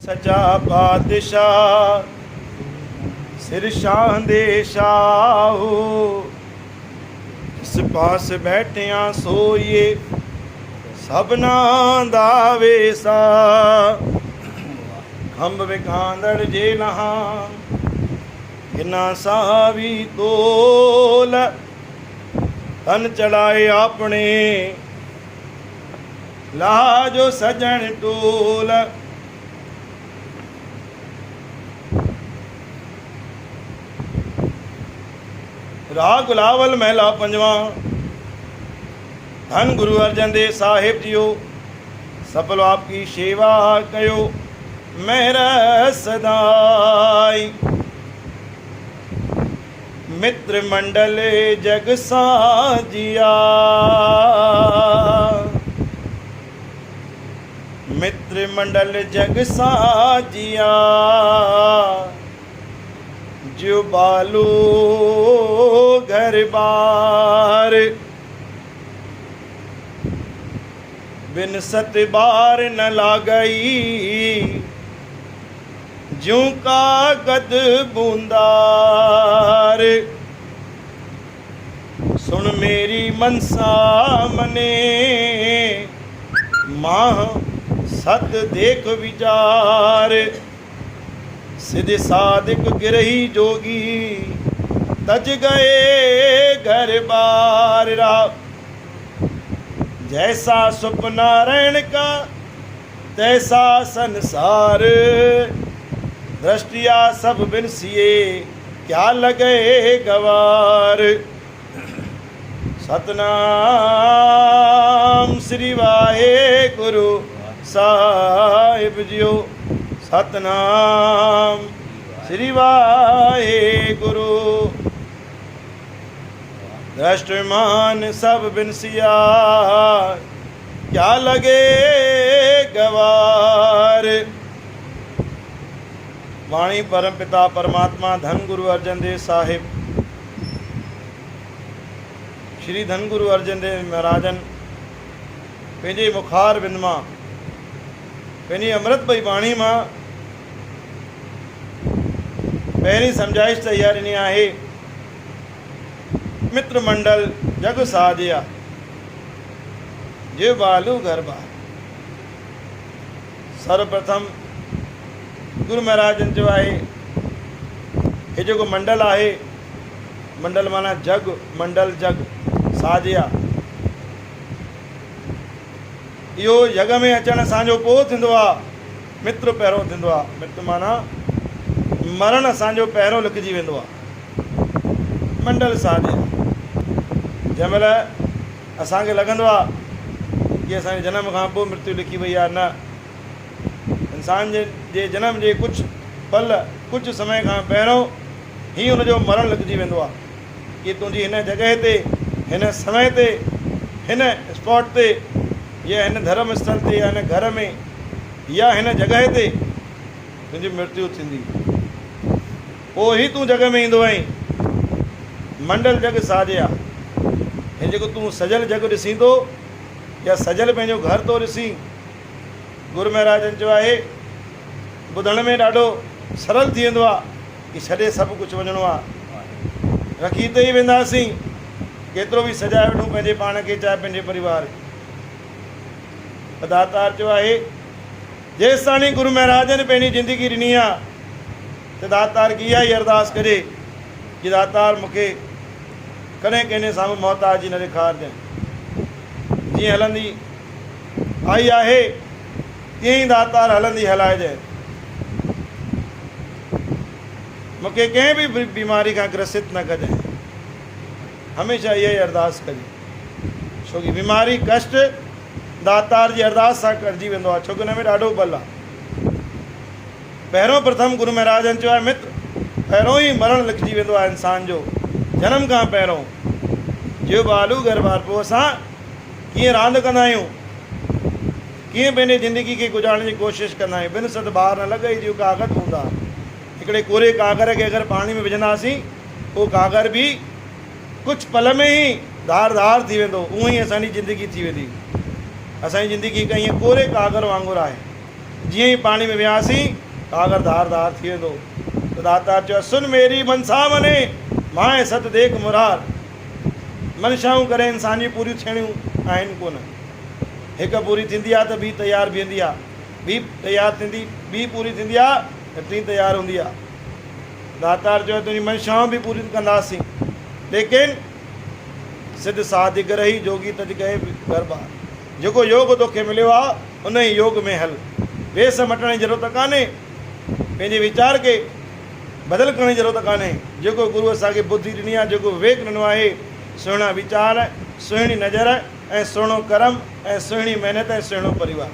सचा पातशाह सिर शांदे शाहू, इस पास बैठिया सोइए सबना दा वेसा। खंभ विखांदड़ जे नहा किना सावी तोल, तन चढ़ाए अपने लाजो सजन टोल। राग गुलावल महला पंजवा। धन गुरु अर्जन देव साहिब जियो, सफल आपकी सेवा कयो मेरा सदाई। मित्र मंडल जग साजिया, मित्र मंडल जग साजिया, जो बालू घर बार। बिन सत बार न लागई, ज्यों कागद बूंदार। सुन मेरी मनसा मने, माह सत देख विचार। सिद्ध साधिक गिरही जोगी, तज गए घर बार। जैसा सुपना रहन का तैसा संसार, दृष्टिया सब बिनसिए क्या लगे गवार। सतनाम श्री वाहे गुरु साहिब जियो, सतनाम श्री वाहे गुरु। दृष्टमान सब बिनसिया क्या लगे गवार। वाणी परम पिता परमात्मा धन गुरु अर्जन देव साहिब, श्री धन गुरु अर्जन देव महाराजन पंहिंजे मुखार बिंद मां पंहिंजी अमृत भई वाणी मां पहिरीं समझाइश तैयार ॾिनी आहे। मित्र मंडल जग साजिया, जे बालू घर बार। सर्वप्रथम गुरु महाराजन जो आहे हे जेको मंडल आहे, मंडल माना जग, मंडल जग साजिया। इहो जग में अचण असांजो पोइ थींदो आहे, मित्र पहिरों थींदो आहे। मित्र माना मरण असांजो पहिरों लिखिजी वेंदो आहे। मंडल साजिया जंहिं महिल असांखे लॻंदो आहे कि असांजे जनम खां पोइ मृत्यु लिखी वई आहे, न, इंसान जे जनम जे कुझु पल कुझु समय खां पहिरों ई हुनजो मरण लिखिजी वेंदो आहे कि तुंहिंजी हिन जॻह ते, हिन समय ते, हिन स्पॉट ते, या हिन धर्म स्थल ते, या हिन घर में, या हिन जॻह ते तुंहिंजी मृत्यु थींदी। पोइ ई तूं जग में ईंदो आहीं। मंडल जग साजिया, हे जेको तूं सजल जग ॾिसींदो या सजल पंहिंजो घर थो ॾिसी। गुरु महाराजन जो आहे ॿुधण में ॾाढो सरल थी वेंदो आहे कि छॾे सभु कुझु वञिणो आहे, रखी त ई वेंदासीं, केतिरो बि सजाए वठूं पंहिंजे पाण खे, चाहे पंहिंजे परिवार खे। दातार जो आहे जेसि ताणी गुरु महाराजन पंहिंजी ज़िंदगी ॾिनी आहे त दातार खे इहा ई अरदास करे कि दातार मूंखे कॾहिं कंहिंजे साम्हूं मोहताजी न ॾेखारजांइ। जीअं हलंदी आई आहे तीअं ई दातार हलंदी हलाइजांइ। मूंखे कंहिं बि बीमारी खां ग्रसित न कजांइ, हमेशह इहा ई अरदास कजे। छो कि बीमारी कष्ट दातार जी अरदास सां कटिजी वेंदो आहे, छो कि हुन में ॾाढो बल आहे। पहिरों प्रथम गुरु महाराजन चयो आहे मित्र पहिरों ई मरण लिखिजी वेंदो आहे इंसान जो, जनम खां पहिरों। जो बालू घर बार। पोइ असां कीअं रांदि कंदा आहियूं, कीअं पंहिंजे ज़िंदगी खे गुज़ारण जी कोशिशि कंदा आहियूं, बिन सत ॿार न लॻे जो कागज़ हूंदा। हिकिड़े कोरे कागर खे अगरि पाणी में विझंदासीं उहो कागर बि कुझु पल में ई धार थी वेंदो। उहो ई असांजी ज़िंदगी थी वेंदी। असांजी ज़िंदगी हिकु ईअं कोरे कागर वांगुरु आहे। जीअं ई पाणी में वियासीं कागर धार धार थी वेंदो। त दातार चयो सुन मेरी मनसा मने माए सत देख मुरार। मनशाऊं करे इंसान जी पूरियूं थियणियूं आहिनि कोन। हिकु पूरी थींदी आहे त ॿी तयारु बीहंदी आहे, ॿी तयारु थींदी, ॿी पूरी थींदी आहे त टी तयारु हूंदी आहे। दातार चयो तुंहिंजी मनशाऊं बि पूरी कंदासीं, लेकिन सिद्ध साधिक रही जोगी तज कहे गरबा। जेको योग तोखे मिलियो आहे उन ई योग में हल। वेस मटण जी ज़रूरत कान्हे, पंहिंजे वीचार खे बदल करण जी ज़रूरत कान्हे। जेको गुरू असांखे बुद्धि ॾिनी आहे, जेको विवेक ॾिनो आहे, सुहिणा वीचार, सुहिणी नज़र ऐं सुहिणो कर्म ऐं सुहिणी महिनत ऐं सुहिणो परिवार।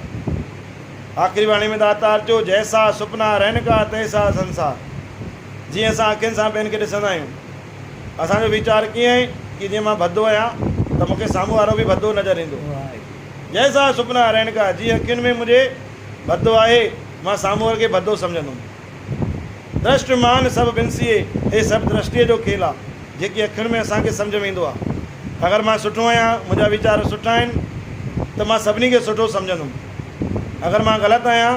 आख़िरी वाणी में दातार चयो जैसा सुपना रहनि का तैसा संसार। जीअं असां अखियुनि सां ॿियनि खे ॾिसंदा आहियूं, असांजो वीचार कीअं आहे कि जीअं मां भदो आहियां त मूंखे साम्हूं वारो बि भदो नज़र ईंदो। जैसा सुपना रहनि का, जीअं अखियुनि में मुंहिंजे भदो आहे मां साम्हूं वारे खे भदो सम्झंदुमि। दृष्टमान सभु बिनसीए, हे सभु दृष्टिअ जो खेल आहे, जेकी अखियुनि में असांखे सम्झ में ईंदो आहे। अगरि मां सुठो आहियां, मुंहिंजा वीचार सुठा आहिनि त मां सभिनी खे सुठो सम्झंदुमि। अगरि मां ग़लति आहियां,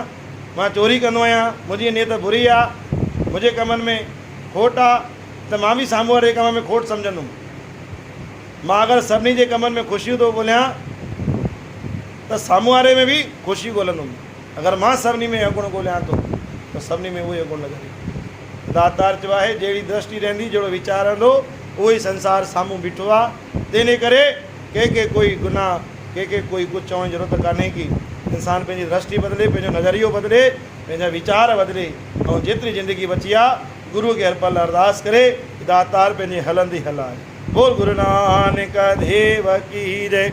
मां चोरी कंदो आहियां, मुंहिंजी नियत बुरी आहे, मुंहिंजे कमनि में खोट आहे, त मां बि साम्हूं वारे कम में खोट सम्झंदुमि। मां अगरि सभिनी जे कमनि में ख़ुशियूं थो ॻोल्हियां त साम्हूं वारे में बि ख़ुशी ॻोल्हंदुमि। अगरि मां सभिनी में अवगुण ॻोल्हियां थो त सभिनी में उहो ई अवगुण लॻंदी। दातार चयो आहे जहिड़ी दृष्टि रहंदी, जहिड़ो वीचार रहंदो, उहो ई संसार साम्हूं बीठो आहे। तंहिंजे करे कंहिंखे कोई गुनाह, कंहिंखे कोई कुझु चवण जी ज़रूरत कान्हे कि इंसानु पंहिंजी दृष्टि बदिले, पंहिंजो नज़रियो बदिले, पंहिंजा वीचार बदिले। ऐं जेतिरी ज़िंदगी बची आहे गुरूअ खे हर पल अरदास करे दातार पंहिंजी हलंदी हलाए। बोल गुरू नानक देव की जय।